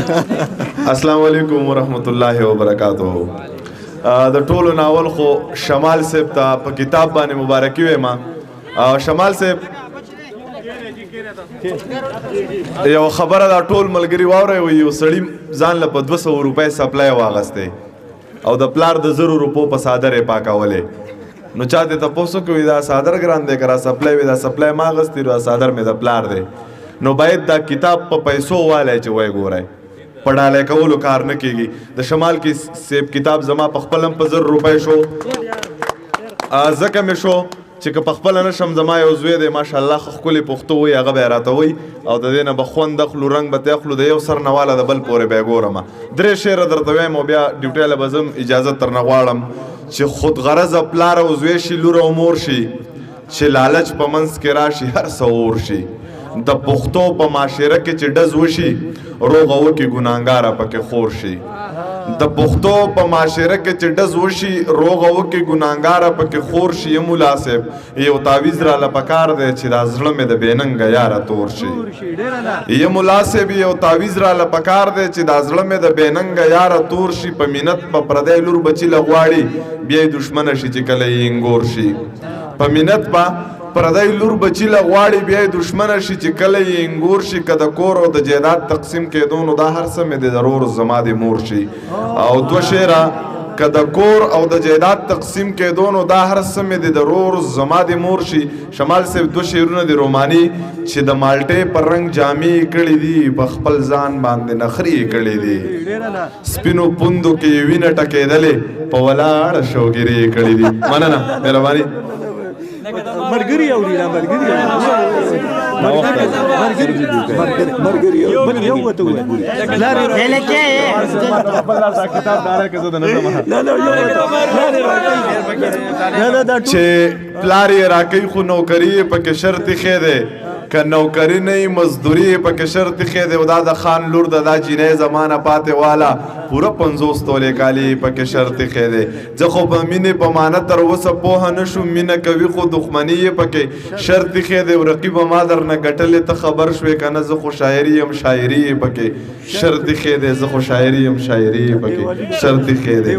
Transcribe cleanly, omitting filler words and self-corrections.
السلام علیکم ورحمۃ اللہ وبرکاتہ. د ټولو ناول خو شمال صاحب ته په کتاب باندې مبارکي وایم. شمال صاحب یو خبره دا ټول ملګري واورئ، یو سړي ځان له په 200 روپۍ سپلای واغستی او د پلار د 1000 روپو په څادر یې پاکولې. نو چا دې تپوس وکړي دا څادر ګران دی که را سپلای وي؟ دا سپلای ما اغوستی دا څادر مې د پلار دی. نو باید دا کتاب په پیسو والی چې وایي ګورئ په ډالۍ کولو کار نه کېږي. د شمال کې صاحب کتاب زما په خپل هم په 1000 روپۍ شو، ځکه مې شو چې که په خپله نه شم زما یو زوی دی ماشاءالله ښکلې پښتو وایي، هغه به یې راته وایي او د دې نه به خوند اخلو، رنګ به ترې اخلو، د یو سر نه واله د بل پورې به یې ګورم. 3 شعره درته وایم او بیا ډیوټۍ له به ځم، اجازه ترنه غواړم چې خودغرضه پلار او زوی شي، لور او مور شي، چې لالچ په منځ کې راشي هر څه اور شي. د پښتو په معاشره کې چې ډز وشي روغه وکړي ګناهګاره پکې خور شي. د پښتو په معاشره کې چې ډز وشي روغه وکړي ګناهګاره پکې خور شي. یم ملا صاحب یو تعویض راله پکار دی چې دا زړه مې د بېننګه یاره تور شي. یم ملا صاحب یو تعویض راله پکار دی چې دا زړه مې د بېننګه یاره تور شي. په مینت په پردی لور بچي له غواړي بیا یې دښمنه شي چې کله یې انګور شي. په مینت په پردی لور بچی له غواړي بیا یې دښمنه شي چې کله یې انګور شي. که د کور او د جایداد تقسیم کېدو نو دا هر څه مې د ضرور زما د مور شي. او 2 شعره که د کور او د جایداد تقسیم کېدو نو دا هر څه مې د ضرور زما د مور شي. شمال صاحب 2 شعرونه د روماني چې د مالټې پر رنګ جامې کړي دي، په خپل ځان باندې نخرې کړي دي، سپینو پوندو کې وینه ټکېدلې په ولاړه شوګیرې کړي دي. مننه، مهرباني. مرګري اوري نه مرګري یو وته وای لکه کتاب دار کې زده نه چې پلار یې راکوي خو نوکري یې پکې شرط ښې دی، که نوکري نه وي مزدوري یې پکې شرط ښې دی. او دا د خان لور د دا جینۍ زمانه پاتې والا پوره 50 تولې کالي پکې شرط ښې دی. زه خو په مینې په معنه تر اوسه پوهه نه شوم، مینه کوي خو دښمني یې پکې شرط ښې دی. رقیبه ما درنه ګټلې ته خبر شوې که نه، زه خو شاعري یم شاعري یې پکې شرط ښې دی، زه خو شاعري یم شاعري یې پکې شرط ښې دی.